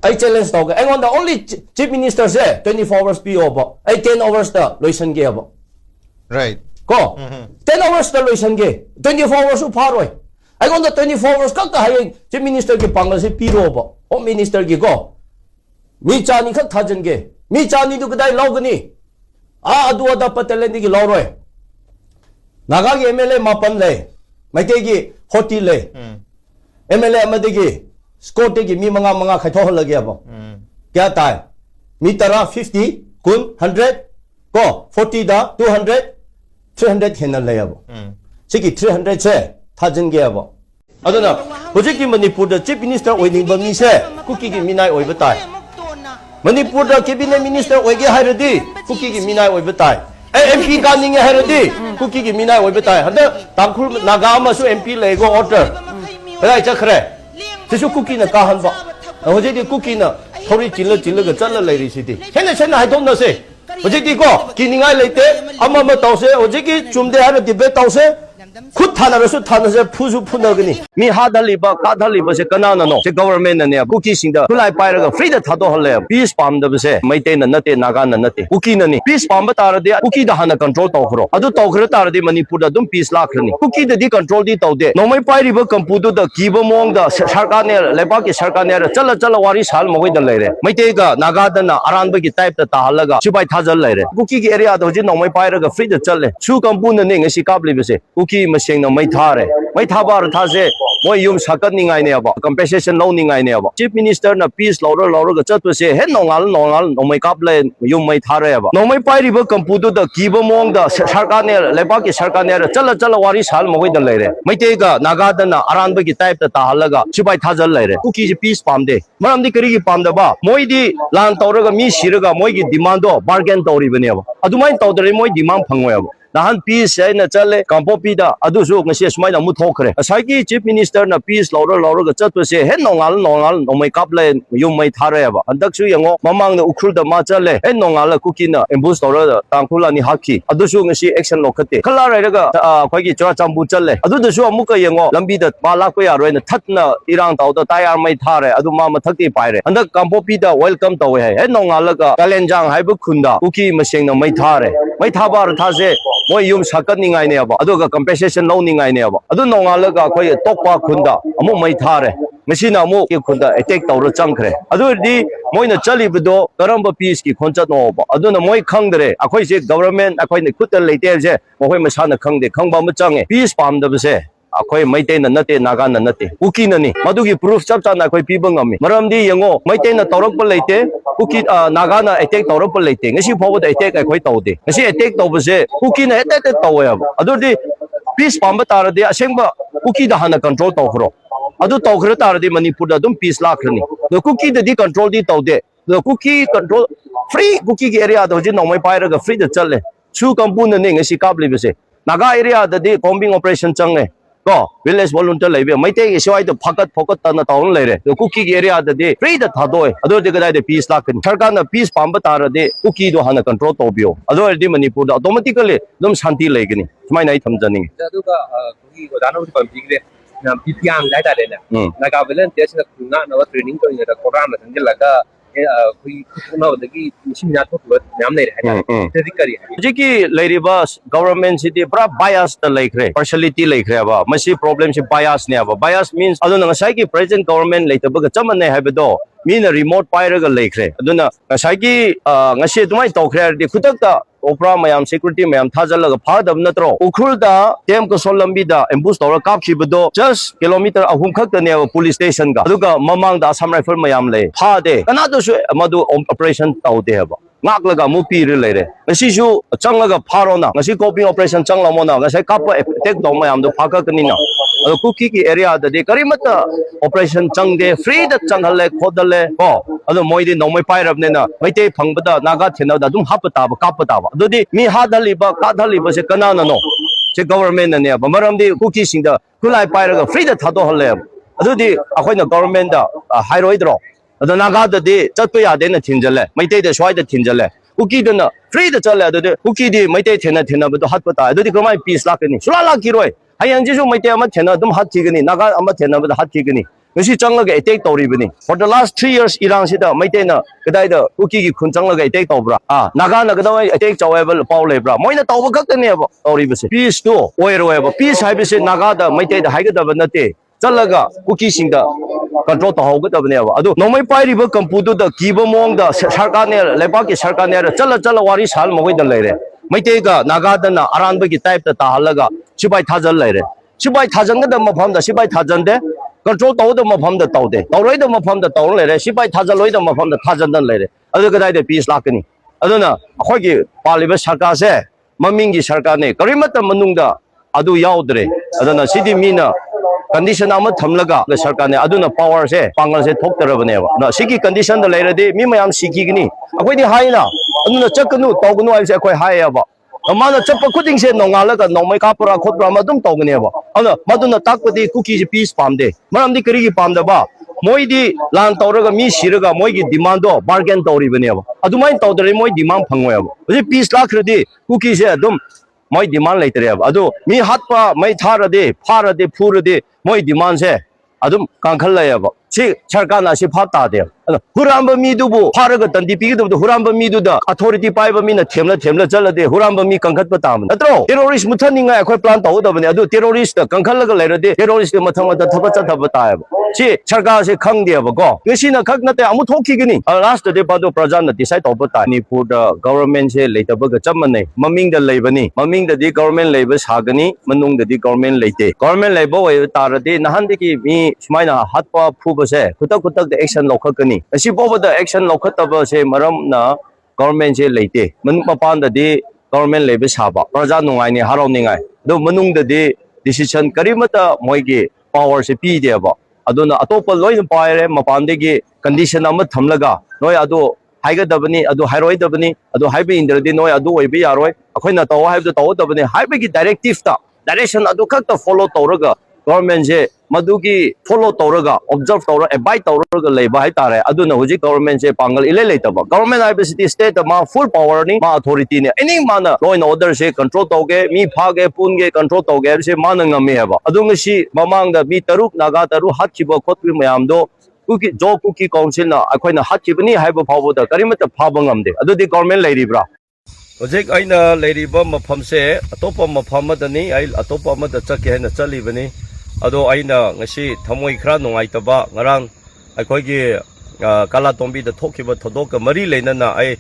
I challenge tawge I the only chief minister say 24 hours PO bo I 10 hours da loisan ge bo right ko 10 hours da loisan ge 24 hours u pharoi I the 24 hours ka hai chief minister ge pangal se piro bo home minister ge ko mi chani khak thajan ge mi chani du kadai logani adu ada patelendi ge loroi naga ge MLA mapan le maite ge 40 le MLA amadegi scote gi mi manga khai tho lage abo kya tai mi tara 50 kun 100 ko 40 da 200 300 hen le abo sigi 300 che thajin ge abo aduna project ki manipur da chief minister oining ba mi se kuki gi minai oi batai manipur da cabinet minister oi ge hairadi kuki gi minai oi batai MP ka ning hairadi kuki gi minai oi batai hada tangkhul naga ma su MP le go order rai chakhre sisu kuki na kahan ba hoje di kuki na thori chil ga chal lai ri sidi hena hai thom na se hoje di ko kiningai leite amma ma tause hoje ki chumde har debate tause khud thana rasu thana se phusu phunagani mi hadali ba kadali ba se kana na no se government na ne kuki singda tulai pai ra free da thado hole peace pam da se maite na nate naga na nate kuki na ni peace pam ba tar de kuki da hana control taw khro adu taw khro tar de manipur da dum peace la khrani kuki da di control di taw de no mai pai ri ba kampu du da ki ba mong da sarkar ne leba ki sarkar ne chala wari sal mo da lai re maite ga naga da na aran ba ki type da ta halaga chibai thajal lai re kuki ki area da ji no mai pai ra free da chale chu kampu na ne ngasi kap le ba se kuki maseng na mai thare mai thabar tha se moi yum sakat ningai ne aba compensation lo ningai ne aba chief minister na peace lo ga chat se he nongal no mai kap le yum mai thare aba no mai pai ri ba kampu du da ki ba mong da sarkar ne leba ki sarkar ne chala wari sal mo da lai re mai te ga naga da na aran ba ki type da ta halaga chibai thajal lai re kuki ji peace pam de maram di kari ki pam da ba moi di lan taw ga mi siraga moi ki demand do bargain taw ri bane aba adumai taw dare moi demand phangoi aba nahan peace ai na chale kampo pi da adu su ngasi smai na mu thokre asai ki chief minister na peace lo ga chat se he nongal no mai kap le yum mai thare aba andak su yango mamang na ukhul da ma chale he nongal kuki na embus lo tangkhula ni haki adu su ngasi action lo khate khala rai ga khoi ki chwa chambu chale adu da su amu ka yango lambi da ma lak pa ya roi na that na irang taw da tayar mai thare adu ma thak ti pai re andak kampo pi da welcome taw he nongal ga kalenjang hai bu khunda kuki maseng na mai thare mai thabar tha se moi yum sakat ningai ne aba aduga compensation lo ningai ne aba adu nongal ga khoi tokpa khunda amu mai thare machine amu ki khunda attack tawro changkhre adu di moi na chali bdo karamba peace ki khoncha no ba adu na moi khangdre akhoi se government akhoi ne khutal leite je moi masana khangde khangba ma change peace pam da se akhoi maite na nate naga na nate uki na ni madugi proof chap cha na khoi pibang ami maram di yango maite na tawrak pa leite uki naga na attack tawrak pa leite ngasi phobo da attack akhoi tawde ngasi attack tawba se uki na attack taw ya adu di peace pam ba tar de asengba uki da hana control taw khro adu taw khro tar de manipur da dum peace la khrani the cookie da di control di tawde the cookie control free cookie ki area da ji no mai pai ra ga free da chale chu kampu na ne ngasi kap le be se naga area da di combing operation change ko village volunteer lebe maite ge siwai to phakat ta na tawn leire to cookie area da de free da thadoi ado de ga de peace la kan sarkar na peace pam ba tar de cookie do hana control to bio ado di manipur da automatically dum shanti legini smai nai thamjani adu ga cookie go dano ko bigre na PPM dai da le na naga volunteer na kunga na training to ina da program na sanjil laga kui kuno da ki simina to nyam nei ha te dikari ji ki leiri ba government city pra bias ta laikre partiality laikre ba masi problem si bias ne ba bias means aduna ngasai ki present government leita ba chaman nei habedo mina remote paira ga laikre aduna ngasai ki ngasi tumai tawkhre di khutak ta opera mayam security mayam thajal ga phadab natro ukhul da tem ko solambi da ambush tawra kap khibdo just kilometer ahum khak ta ne police station ga aduga mamang da assam rifle mayam le phade kana do su madu operation tawde ba ngak laga mu pi ri leire ngasi su chang laga pharo na ngasi coping operation chang lamo na ngasi kap attack do mayam do phaka kani na cookie ki area da de karimata operation chang de free da chang hale khodale ko adu moi de nomai pai rab ne na maite phangbada naga thena da dum hapata ba kapata ba adu di mi hadali ba kadali ba se kana na no se government na ne ba maram di cookie sing da kulai pai ra ga free da thado hale adu di akhoi na government da hairoi dro adu naga da de chatpa ya de na thinjale maite de swai da thinjale cookie da na free da chale adu de cookie di maite thena ba do hatpata adu di kamai peace la kani sula la ki roi hayang ji su maite ama thena dum hat thigani naga ama thena ba hat thigani ngasi changlaga attack tawribani for the last 3 years Iran sida maitena kadaida kuki gi khun changlaga attack tawbra naga na kadawai attack chawebal pawlebra moina tawba khaktane ba tawribase peace to oirweba peace haibase naga da maiteda haigadaba nate chalaga kuki singda control tawhaugadabane ba adu nomai pairiba kampudu da kiba mongda sarkar ne lebak ki sarkar ne chala wari sal mogoi da leire maitega naga da na aranba gi type ta tahalaga sibai thajal leire sibai thajangda mafam da sibai thajande control tawda mafam da tawde tawroi da mafam da taw leire sibai thajaloi da mafam da thajandan leire adu kadai da peace lakani aduna akhoi gi paliba sarkar se maming gi sarkar ne karimata manungda adu yaudre aduna sidi mina condition ama thamlaga the sarkar ne aduna power se pangal se thoktarabane ba na sigi condition da leire de mi mayam sigi gini akhoi di haina aduna chaknu tawgnu ai se akhoi haya ba amana chappa khuding se nongalaga nomai kapura khotra madum tawgane ba ana maduna takpadi kuki ji peace pamde maramdi kari gi pamda ba moi di lan tawraga mi siraga moi gi demand do bargain tawri bane ba adumai tawdare moi demand phangoi ba ji peace lakradi kuki se adum moi demand laitre ba adu mi hatpa mai tharade pharade phurade moi demand se adum kangkhal laya ba si sarkar na si phat ta de huramba mi du bu pharaga tandi pi du huramba mi du da authority pai ba mi na themla chalade huramba mi kangkhat pa tam atro terrorist muthaninga akhoi plan taw da bane adu terrorist kangkhal la laira de terrorist mathang da thaba cha thaba ta ba si sarkar se khang de ba ko ngisi na khak na te amu thokhi gini last de ba do praja na decide taw ba ta ni pu da government se leita ba ga chamane maming da leibani maming da di government leiba sagani manung da di government leite government leiba wai ta ra de nahan de ki mi smaina hatpa phu ba se kutak da action lokhakani asi boba da action lokhataba se maram na government se leite man papan da di government leiba saba praja nungai ni harau ningai do manung da di decision karimata moigi power se pi de ba aduna atopa loin paire mapan de gi condition ama thamlaga noi adu haiga dabani adu hairoi dabani adu haibe indradi noi adu oibe yaroi akhoina taw haibda taw dabani haibe gi directive ta direction adu khakta follow tawraga government je madugi follow tawraga observe tawra abide tawraga leiba hai tare aduna huji government je pangal ile leitaba government IBCT state ma full power ni ma authority ni any mana law and order se control tawge mi phage punge control tawge se mana ngame haba adunga si mamang da mi taruk naga taru hatchiba khotri mayam do kuki jo kuki council na akhoina hatchibani haiba phawbo da karimata phaba ngamde adudi government leiribra project aina leiriba mafam se atopa mafam madani ai atopa mada chake na chalibani ado aina ngasi thamoi khra nongai taba ngarang akhoigi kala tombi da thokiba thodok mari leina na ai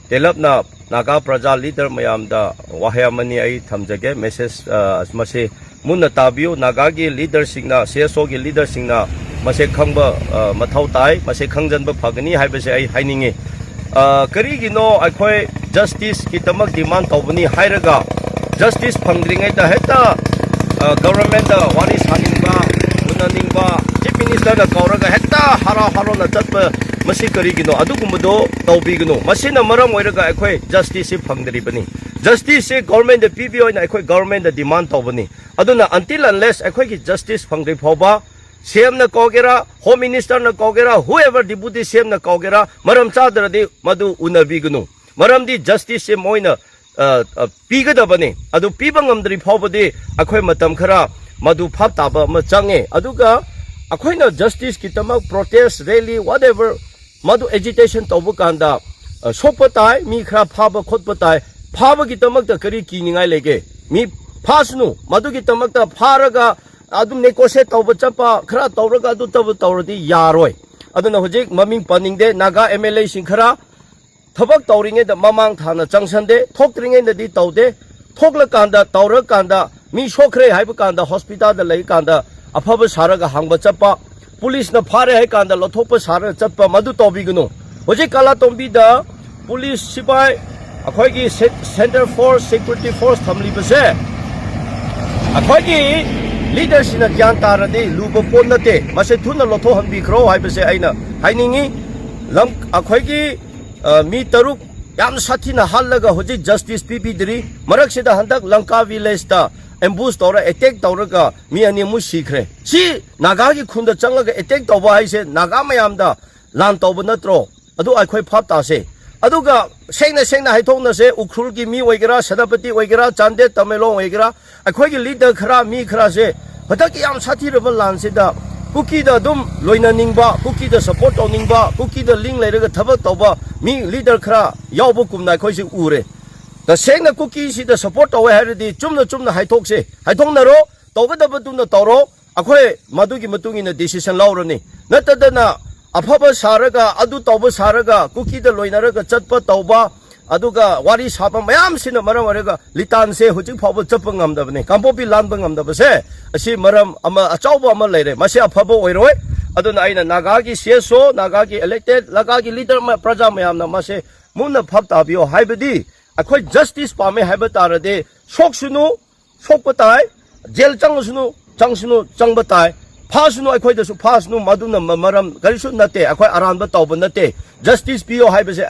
telapna naga praja leader mayam da wahayamani ai thamjage message asmase munna tabiu naga gi leader singna CSO gi leader singna mase khangba mathau tai mase khangjanba phagani haibase ai hainingi kari gi no akhoi justice ki tamak demand tawbani hairaga justice phangdringai da heta government da wari saningba unaningba chief minister da kauraga heta haro na chatba masi kari gi no adugumdo tawbi gi no masina maram oiraga akhoi justice phangdri bani justice se government da PBO na akhoi government da demand tawbani aduna until unless akhoi gi justice phangdri phoba CM na kogera home minister na kogera whoever deputy CM na kogera maram chadradi madu unabigunu maram di justice se moina pigadabani adu pibangamdri phobadi akhoi matam khara madu phap taba ma change aduga akhoina justice ki tamak protest rally whatever madu agitation tobu kanda sopatai mi khra phaba khotpatai phaba ki tamak ta kari kiningai lege mi phasnu madu ki tamak ta pharaga adum negotiate tawba chapa khara tawraga adu tabu tawradi yaroi aduna hojik maming paningde naga MLA sing khara thabak tawringe da mamang thana changsande thokringe da di tawde thokla kanda tawra kanda mi shokre haiba kanda hospital da lai kanda afaba saraga hangba chapa police na phare hai kanda lothokpa sara chapa madu tawbigunu hojik kala tombi da police sipai akhoi gi center for security force thamli base akhoi gi leaders in a jantara de luba ponate mase thuna lotho hambi khro haibase aina hainingi lam akhoi gi mi taruk yam sathina halaga hoji justice PB3 marak sida handak lanka village ta ambush tora attack tawraga mi ani mu sikre si naga gi khunda changlaga attack tawba haise naga mayam da lan tawba natro adu akhoi phap ta se aduga sengna haithongna se ukhul gi mi oigera sadapati oigera chande tamelong oigera akhoi gi leader khara mi khara se badak yam sathi rebel lan se da cookie da dum loina ningba cookie da support to ningba cookie da link lai raga thabak tawba mi leader khara yawbu kumnai khoi si ure da sengna cookie si da support to hai radi chumna hai thok se hai thong na ro tawba da batu na tawro akhoi madugi matungi na decision lawrani natadana afaba saraga adu tawba saraga cookie da loina raga chatpa tawba aduga wari sapa mayam sina maram araga litan se hujik phaba chappa ngamdabani kampopi lanba ngamdabase asi maram ama achauba ama leire mase afaba oiroi aduna aina naga gi seso naga gi elected laga gi leader ma praja mayam na mase munna phapta bio haibadi akhoi justice pame haibatarade soksunu sokpatai jail changsunu changbatai phasunu akhoi da su phasnu maduna maram garisu nate akhoi aranba tawba nate justice bio haibase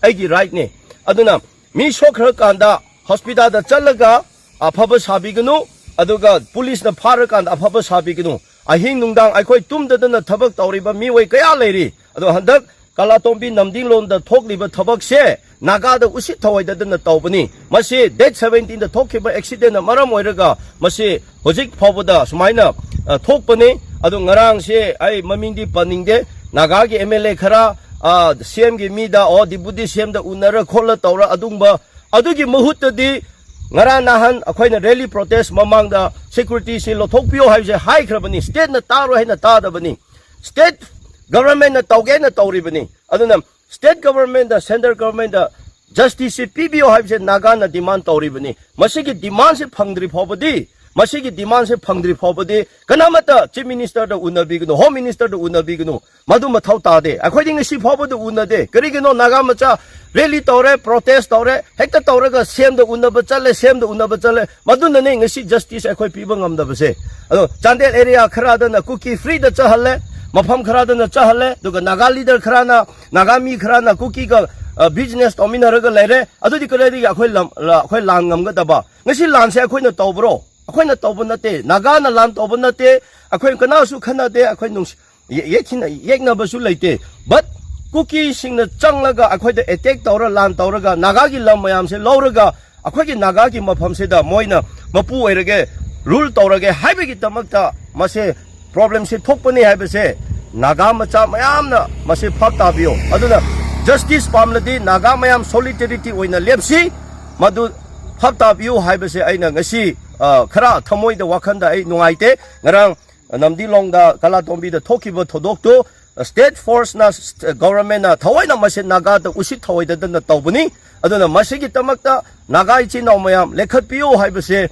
aigi right ne aduna mi sokhra kanda hospital da chalaga afaba sabigunu aduga police na phara kanda afaba sabigunu ahing nungdang akhoi tumdadana thabak tawriba mi wai kaya leiri adu handak kalatombi namding lon da thokliba thabak se naga da usit thawaidadana tawbani masi date 17 da thokhiba accident na maram oiraga masi hojik phawada sumaina thokpani adu ngarang se ai mamingdi paningde naga gi MLA khara CM gi mida o deputy CM da unara khola tawra adungba adugi mahutadi ngara nahan akhoina rally protest mamang da security se lothokpio haise hai khrabani state na taro haina ta da bani state government na tawge na tawribani aduna state government da central government da justice PBO haise naga na demand tawribani masigi demand se phangdri phobadi masigi demand se phangdri phobadi kanamata chief minister da unabigno home minister da unabigno madu mathau ta de akhoi ding si phobadu unade karigino naga macha rally tawre protest tawre hekta tawraga sem da unaba chale madu na ne ngasi justice akhoi piba ngamda base ado chandel area khara da na cookie free da chahalle mafam khara da na chahalle duga naga leader khara na nagami khara na cookie ga business dominor ga lere adu di karedi akhoi lang ngamga daba ngasi lan se akhoi na tawbro akhoi na tawba nate naga na lan tawba nate akhoi kana su khana de akhoi nung yekna basu leite but cookie sing na changlaga akhoi de attack tawra lan tawraga naga gi lam mayam se lawraga akhoi gi naga gi mafam se da moina mapu oirage rule tawrage haibe gi tamakta mase problem se thokpani haibe se naga macha mayam na mase phakta bio aduna justice pamladi naga mayam solidarity oina lepsi madu phakta bio haibe se aina ngasi khara thamoi da wakhanda ai nungaite ngarang namdilong da kalatombi da thokiba thodokto state force na government na thawaina mase naga da usit thawaida da tawbani aduna masigi tamakta naga ichi naw mayam lekhat piyo haibase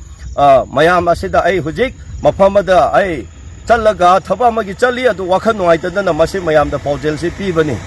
mayam asida ai hujik mafamada ai chalaga thaba magi chali adu wakhan nungaita da mase mayam da paujel se pibani